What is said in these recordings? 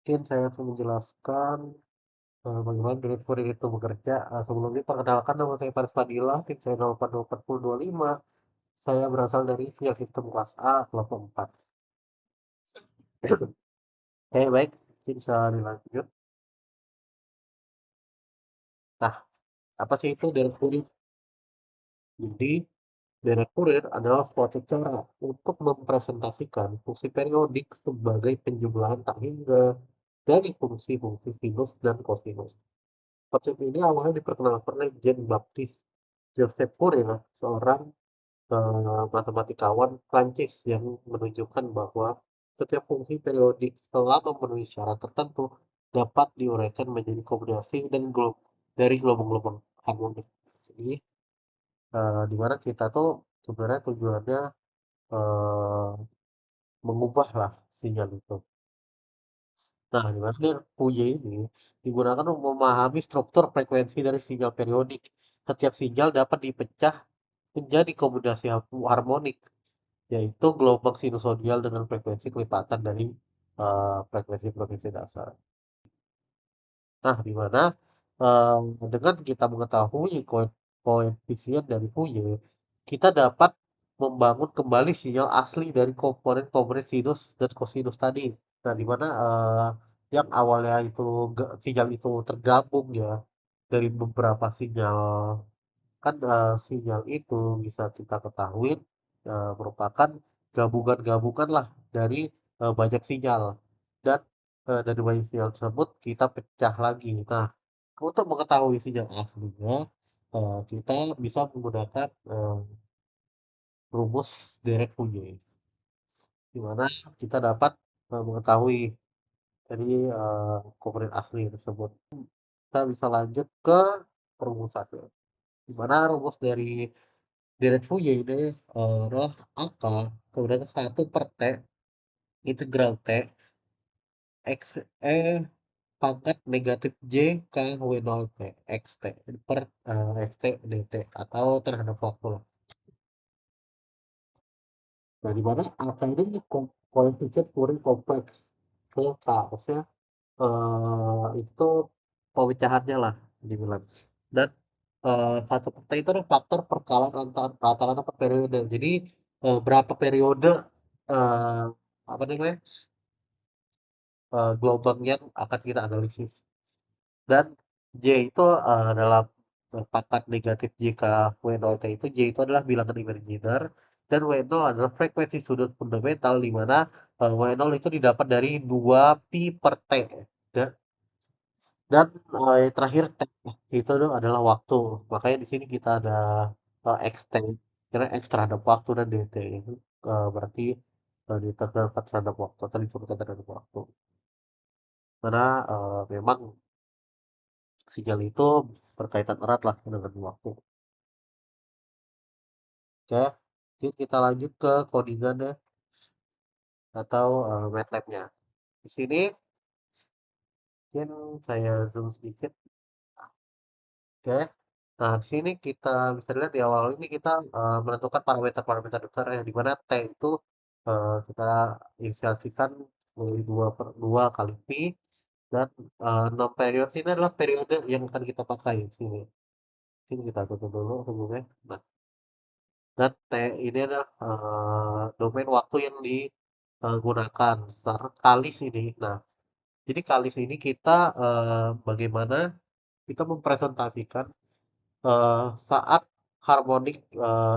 mungkin saya akan menjelaskan bagaimana Green Fourier itu bekerja. Sebelumnya perkenalkan nama saya Faris Fadila, tim saya 082425. Saya berasal dari via sistem kelas A kelompok 4. Oke, baik, bisa dilanjut. Nah, apa sih itu Green Fourier? Jadi, Green Fourier adalah suatu cara untuk mempresentasikan fungsi periodik sebagai penjumlahan tak hingga dari fungsi-fungsi sinus dan kosinus. Konsep ini awalnya diperkenalkan oleh Jean-Baptiste Joseph Fourier, seorang matematika,wan Prancis yang menunjukkan bahwa setiap fungsi periodik setelah memenuhi syarat tertentu dapat diuraikan menjadi kombinasi dan dari gelombang-gelombang harmonik. Jadi, di mana kita tuh sebenarnya tujuannya eh, mengubah lah sinyal itu. Nah, di mana Fouye ini digunakan untuk memahami struktur frekuensi dari sinyal periodik. Setiap sinyal dapat dipecah menjadi kombinasi harmonik, yaitu gelombang sinusoidal dengan frekuensi kelipatan dari frekuensi-frekuensi dasar. Nah, di mana dengan kita mengetahui koefisien dari Fourier, kita dapat membangun kembali sinyal asli dari komponen-komponen sinus dan kosinus tadi. Nah, di mana yang awalnya itu sinyal itu tergabung ya dari beberapa sinyal. Kan, sinyal itu bisa kita ketahui, merupakan gabungan-gabungan lah dari, banyak sinyal dan, dari banyak sinyal tersebut kita pecah lagi. Nah, untuk mengetahui sinyal aslinya, kita bisa menggunakan, rumus Dirac-Fourier, di mana kita dapat, mengetahui dari, komponen asli tersebut. Kita bisa lanjut ke perumusannya, di mana rumus dari Deret Fourier ini adalah angka kemudian 1/T integral T X pangkat negatif J K W0 T X T per X T dt atau terhadap waktu lah. Nah, di mana angka ini koefisien Fourier kompleks maksudnya itu pemecahannya lah dibilang. Dan 1/T itu adalah faktor perkalian rata-rata per periode. Jadi berapa periode eh, apa namanya gelombang yang akan kita analisis. Dan J itu adalah pangkat negatif jika W0T itu J itu adalah bilangan imajiner dan W0 adalah frekuensi sudut fundamental di mana W0 itu didapat dari 2 pi/T. Dan yang terakhir T itu adalah waktu. Makanya di sini kita ada X-T, karena X terhadap waktu dan DT itu berarti diterapkan terhadap waktu atau diturunkan terhadap waktu. Karena memang sinyal itu berkaitan erat lah dengan waktu. Oke, mungkin kita lanjut ke codingannya atau MATLAB-nya. Di sini mungkin saya zoom sedikit. Oke. Nah, di sini kita bisa lihat di awal ini kita menentukan parameter-parameter dasar yang di mana T itu kita inisialisasikan menjadi 2/2 kali pi dan 6 periode ini adalah periode yang akan kita pakai di sini. Ini kita tutup dulu sebelumnya. Nah, dan T ini adalah domain waktu yang digunakan secara kalis ini. Nah, jadi kalis ini kita bagaimana kita mempresentasikan saat harmonik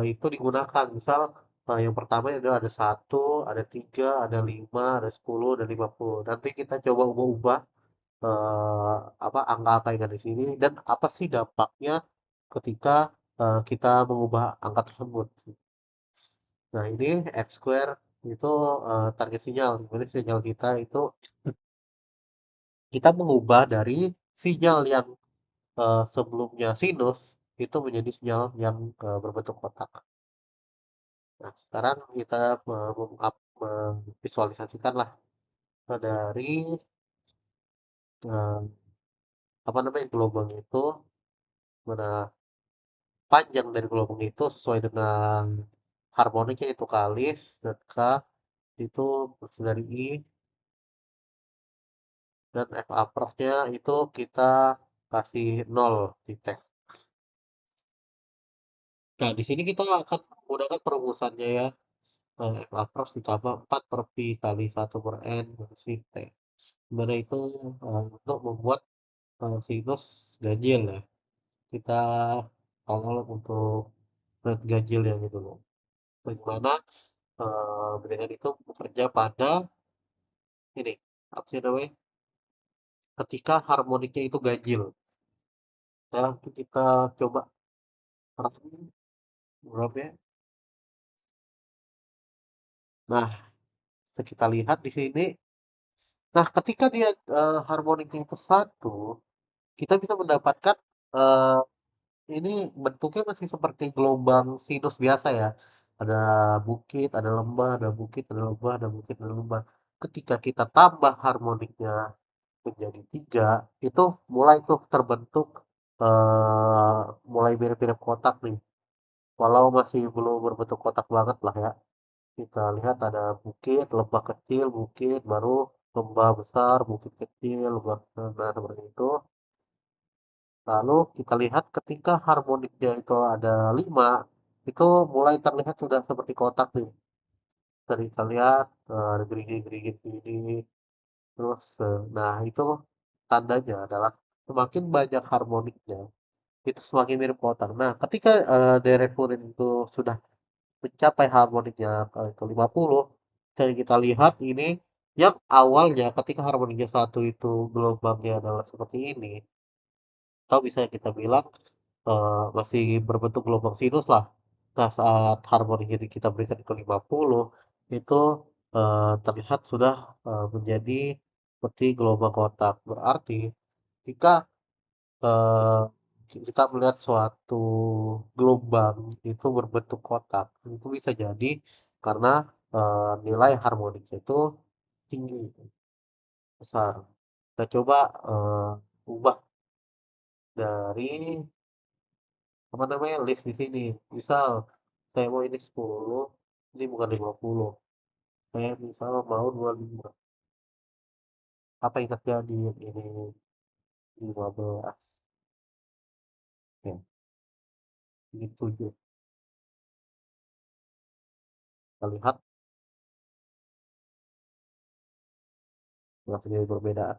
itu digunakan. Misal yang pertama adalah ada 1, ada 3, ada 5, ada 10, ada 50. Nanti kita coba ubah-ubah apa angka-angka yang ada di sini dan apa sih dampaknya ketika kita mengubah angka tersebut. Nah, ini F square itu target sinyal. Dimana sinyal kita itu kita mengubah dari sinyal yang sebelumnya sinus itu menjadi sinyal yang berbentuk kotak. Nah, sekarang kita memvisualisasikan lah dari eh, apa namanya gelombang itu, mana panjang dari gelombang itu sesuai dengan harmoniknya itu kalis dan K itu dari I dan F approve-nya itu kita kasih 0 di teks. Nah, di sini kita akan menggunakan perumusannya ya. F approach ditambah 4 per Pi kali 1 per N bersih T. Dimana itu untuk membuat sinus ganjil ya. Kita awal untuk ganjilnya gitu loh. Bagaimana dengan itu bekerja pada ini, apa sih namanya? Ketika harmoniknya itu ganjil. Ya, itu kita coba terapin berapa ya? Nah, bisa kita lihat di sini. Nah, ketika dia harmoniknya itu satu, kita bisa mendapatkan eh, ini bentuknya masih seperti gelombang sinus biasa ya. Ada bukit, ada lembah, ada bukit, ada lembah, ada bukit, ada lembah. Ketika kita tambah harmoniknya menjadi tiga, itu mulai tuh terbentuk mulai mirip-mirip kotak nih. Walau masih belum berbentuk kotak banget lah ya. Kita lihat ada bukit, lembah kecil, bukit, baru lembah besar, bukit kecil, lembah besar, nah seperti itu. Lalu kita lihat ketika harmoniknya itu ada 5, itu mulai terlihat sudah seperti kotak nih. Tadi kita lihat ada gerigi-gerigi gini. Terus, nah itu tandanya adalah semakin banyak harmoniknya, itu semakin mirip kotak. Nah, ketika deret purin itu sudah mencapai harmoniknya ke 50, jadi kita lihat ini yang awalnya ketika harmoniknya satu itu gelombangnya adalah seperti ini, atau bisa kita bilang masih berbentuk gelombang sinus lah. Nah, saat harmoni ini kita berikan ke 50, itu terlihat sudah menjadi seperti gelombang kotak. Berarti jika eh, kita melihat suatu gelombang itu berbentuk kotak, itu bisa jadi karena nilai harmoniknya itu tinggi, besar. Kita coba ubah dari apa namanya list di sini. Misal saya mau ini 10, ini bukan 50. Saya misal mau 25. Apa yang terjadi ini 15. Ya, ini 7. Kita lihat nggak terjadi perbedaan.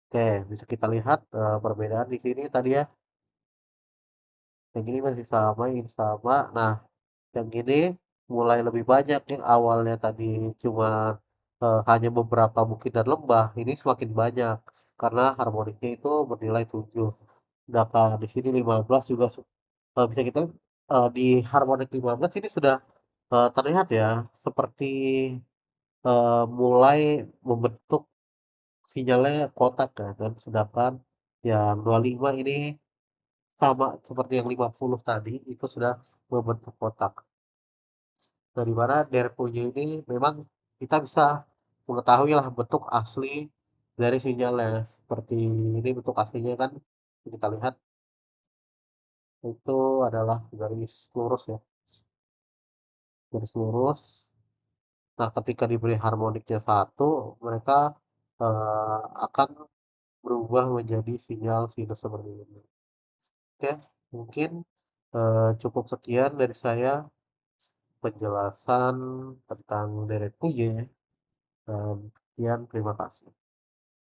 Oke, bisa kita lihat perbedaan di sini tadi ya. Yang ini masih sama, ini sama. Nah, yang ini mulai lebih banyak. Yang awalnya tadi cuma hanya beberapa bukit dan lembah, ini semakin banyak karena harmoniknya itu bernilai 7. Sedangkan di sini 15 juga bisa kita di harmonik 15 ini sudah terlihat ya seperti mulai membentuk sinyalnya kotak kan, dan sedangkan yang 25 ini sama seperti yang 50 tadi itu sudah membentuk kotak. Dari mana dari punya ini memang kita bisa mengetahui lah bentuk asli dari sinyalnya. Seperti ini bentuk aslinya kan kita lihat itu adalah garis lurus ya, garis lurus. Nah, ketika diberi harmoniknya satu, mereka akan berubah menjadi sinyal sinus seperti ini. Oke, mungkin cukup sekian dari saya penjelasan tentang deret Puye. Dan sekian, terima kasih.